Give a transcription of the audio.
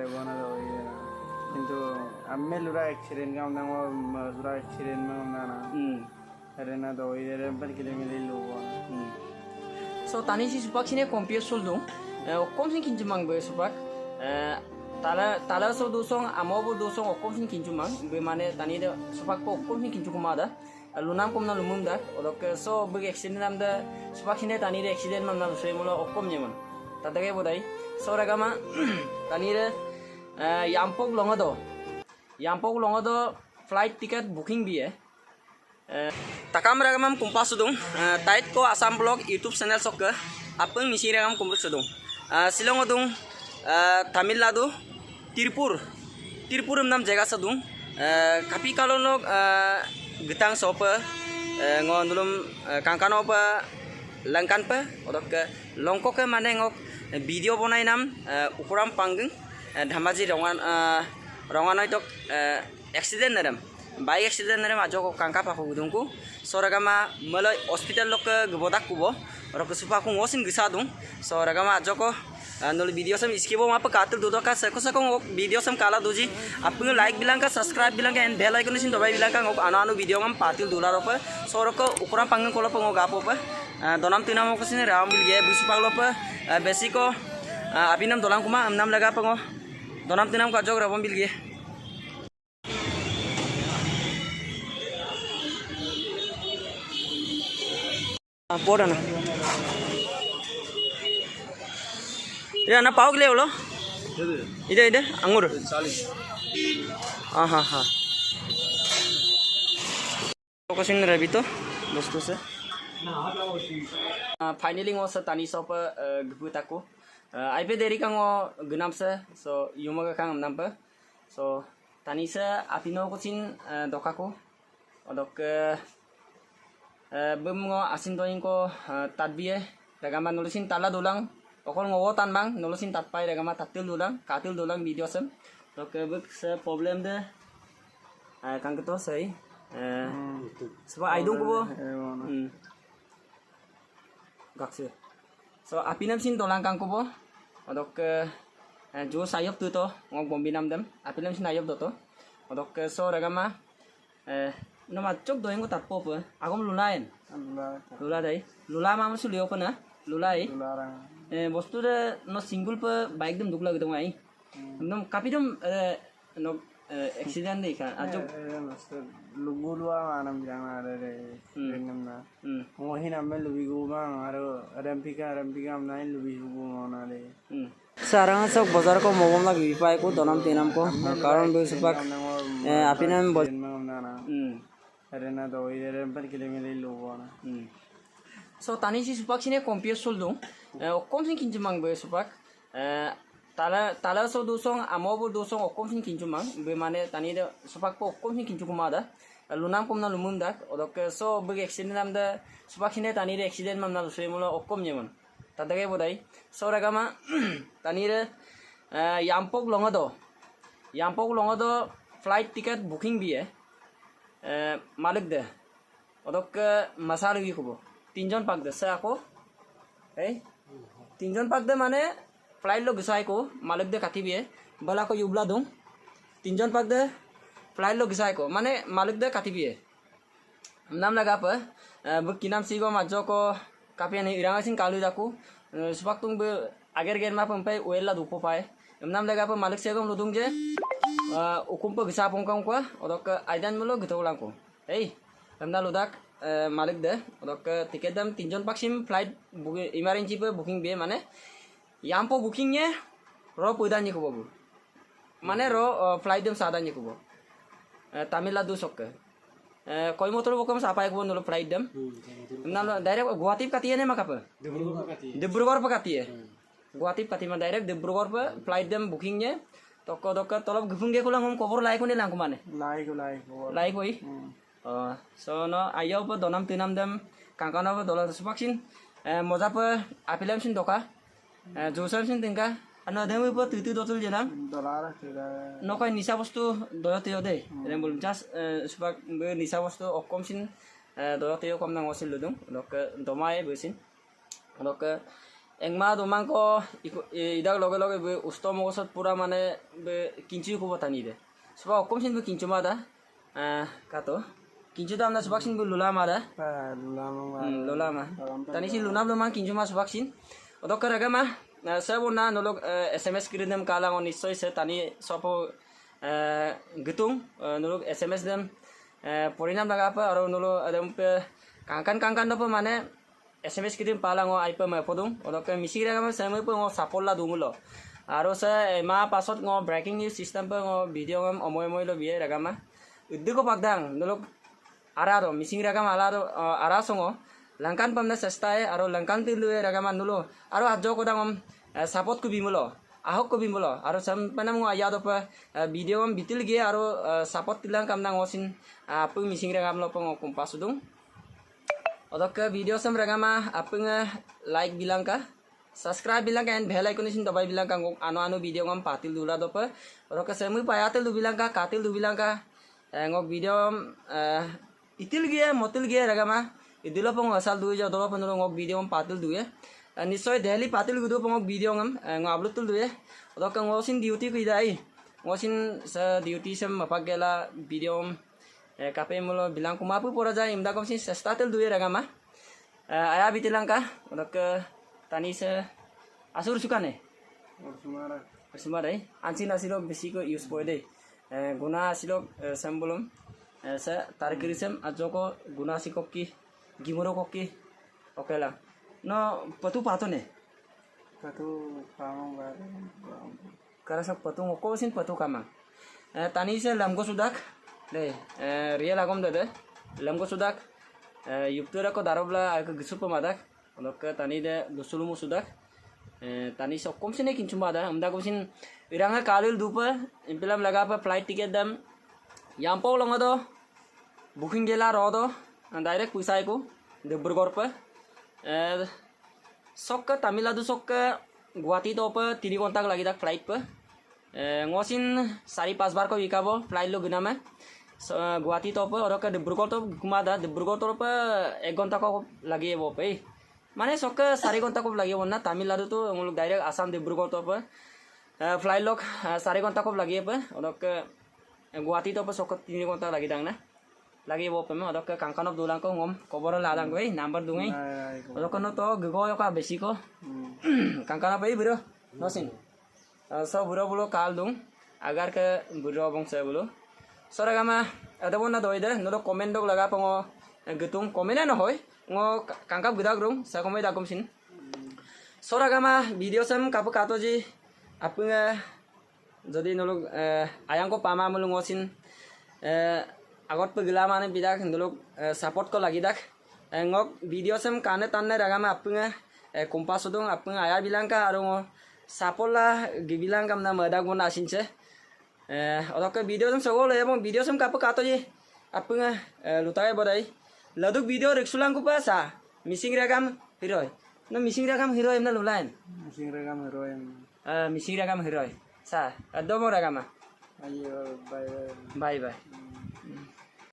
lebona do কিন্তু amme lura accident kam na lura accident ma na arena do ire ban kilometer lo so tani si supak sini compare soldung okom sin kinjumang be supak tala so dosong amobo dosong okom sin kinjumang be mane tani de supak ko okom sin kinjukumada lunam kom na lumum dak odok so big accident nam da supak sini tani de accident mam na lusoi mulo okom nyeman tadage bodai so ragama tani de yampok longodo flight ticket booking biye takam ragamam kumpas sudung tait ko asam blog youtube channel sok apeng misi ragam kumruk sudung silong odung tamil nadu tirpur nam jaga sudung kapi kalonok getang sopa ngondulum kangkano pa langkan pa odok longko ke mane ngok video bonai nam ukuram panggung dhamaji rongan tok accident naram bike accident naram ajo ko kangka pa hudungku soragama malai hospital lok gbodak kubo rok supa ku ngosin gisa dung soragama ajo ko nol video sam iskibo ma pa katul do ka sako video sam kala doji apung like bilang ka subscribe bilang ka and bell icon sin dobai bilang ka ngok ananu video ngam patil dular pa soroko ukuran panggung kola pa ngok apo pa donam tinam ko sin ram bil ge busupa lo pa besiko apinam dolang kuma amnam laga pa ngo donam tinam ka jog rabom bil ge போடா இது அண்ணா பாவு kilo எவ்வளோ இது அங்கூர் हाँ हाँ location Ravi तो दोस्तों से फाइनली वो तानी सौ पर गबु ताको आई पे देरी का वो गनाम से सो युमा का काम नाम पर सो तानी से आपिनो को चिन दोका को और bemngo asin toing ko tatbiye ragama nolusin tala dulang okol ngowo tanbang nolusin tatpai ragama tatil dulang video sem dok bek se problem de kang keto sei seba aidung ko gakse so apinam sin dolang kang ko dok jo sayop tu to ngok bombinam dem apinam sin ayop do to dok so ragama nama cok doeng ko tatpo pa agom lulain lula dai lula ma masu leo pa na lulai bostu de no single pa bike dum dukla gitu mai dum kapi dum no accident dei kan ajo lugulwa manam bilang ada de renam na mohin amme lubi go bang aro rampika am nai lubi go na de sarang sok bazar ko mogom lagi pai ko donam tenam ko karon be supak apinam arena do ire ban kilometer lo bona so tani si supak sini compare soldung okom sin kinjumang be supak tala so dosong amobo dosong okom sin kinjumang be mane tani de supak po okom sin kinjukumada lunam kom na lumum dak odok so big accident nam da supak sini tani de accident mam na lusoi mulo okom nyemon tadage bodai so ragama tani de yampok longodo flight ticket booking biye मालिक दे ओदक मसाल भी खूब तीनजन पाक दे से आको तीनजन पाक दे माने flight लो घिसाई को मालिक दे काटी भी बला को युबला दूं तीनजन पाक दे फ्लाइट लो घिसाई को माने मालिक दे काटी भी नाम लगा पर बुक नाम सीगो माजो को कापी नहीं इरांगा सिंह कालू जाकू सुबह तुम आगे गेर मा पंपे ओएला दुपो पाए नाम लगा पर मालिक से गम लुदुंग जे ukum pa gisa pong kang ko odok aidan mulo gitu ulang ko namna ludak malik de odok tiket dam tinjon paksim flight emergency pe booking be mane yampo booking nya ro pudan ko bobu mane ro flight dam sada ko bo tamil nadu sok koy motor bokom sapai ko nulo flight dam namna direct guwahati katiye ne makapa dibrugar pa katiye guwahati kati ma direct dibrugar pa flight dam booking nya toko toko tolop gufung ge kulang ngom cover lai ko ni lang kumane lai ko so no ayo pa donam tinam dem kangkana pa dolar supaksin moja pa apilam sin doka josam sin tingka ano dem pa tutu dotul jenam dolar no kai nisa bostu doyote ode rem bolum jas supak be nisa bostu okom sin doyote kom nang osil ludung dok domai besin dok engma domang ko idak loge loge be usto mogosot pura mane be kinchu ko botani de suba okom sin be kinchu ma da kato kinchu da amna subak sin be lula ma da lula ma tani sin luna domang kinchu ma subak sin odok karaga ma sebona nolok sms kirim kalang on nisoy se tani sopo getung nolok sms dem porinam laga apa aro nolo adem pe kangkan dopo mane SMS kirim palang o aipa ma podung odok mising raga ma samai pe ngo sapolla dungulo aro se ma pasot ngo breaking news system pe ngo video ngam omoy lo biye raga ma udde ko pagdang nolok araro mising raga ma alaro arasongo langkan pamna sestae aro langkan tilue raga ma nulo aro ajo ko dangom support ku bimulo ahok ko bimulo aro sam panam ngo ayado pa video ngam bitil ge aro support tilang kam nang osin apu mising raga ma lo pang kompas udung odok video sam ragama apung like bilang ka subscribe bilang ka and bell icon isin dabai bilang ka ano video ngam patil dula dopa odok semu payatil du bilang ka katil du bilang ka ngok video itil ge motil ge ragama idilo pong asal du ja dolo pon ngok video ngam patil du ye nisoy daily patil gudu pong video ngam ngok upload tul du ye odok ngosin duty ku idai ngosin sa duty sam mapagela video kape mulo bilang kumapu pora jai imda kom sin statel duye ragama aya bitilang ka odok tani se asur sukane sumara ansin asilo besi ko use pode guna asilo sambolum sa tarkirisem ajoko guna sikokki gimoro kokki okela no patu patone patu pamong bare karasa patu ngoko sin patu kama tani se lamgo sudak deh real agom dede lamgo sudak yuptura ko darobla ak gisupa madak olok tani de dusulumu sudak tani sokom sine kinchuma da amda ko sin iranga kalil dupa impelam laga pa flight ticket dam yampo longodo booking gela rodo direct puisai ko debrugor pa sokka tamiladu sokka guwahati to pa 3 kontak lagi dak flight pa ngosin 4-5 bar ko ikabo flight lo gunama Guwahati तो और डिब्रुगढ़ तो घुमा दा डिब्रुगढ़ तो 1 घंटा को लगे वो पे माने सक 4 घंटा को लगे वो ना तमिलनाडु तो हम लोग डायरेक्ट आसाम डिब्रुगढ़ तो फ्लाइट लोग 4 घंटा को लगे पे और गुवाहाटी तो सक 3 घंटा लगे दांग ना lagi wo peme odok ke kangkanop dulang ko ngom koboro ladang gue number dungai odok no to gego yo ka besi ko kangkanop ei bro nosin so buro bulo kal dung agar ke buro bong se bulo soragama ada bona doide no comment dok laga pango getung comment no hoy ngo kangkap gedak rung sa komai dakom sin soragama video sam kapu kato ji apunga jadi nolok ayang ko pama mulung ngosin agot pegila mane bidak nolok support ko lagi dak ngok video sam kane tanne ragama apunga kompas udung apunga aya bilang ka arungo sapola gibilang kam na madak guna asinche odok video sam sogol ebong video sam kapu kato ji apunga lutai bodai laduk video reksulang ko pa sa missing ragam hero no missing ragam hero emna lulain missing ragam hero missing ragam hero sa adomo ragama ayo bye bye bye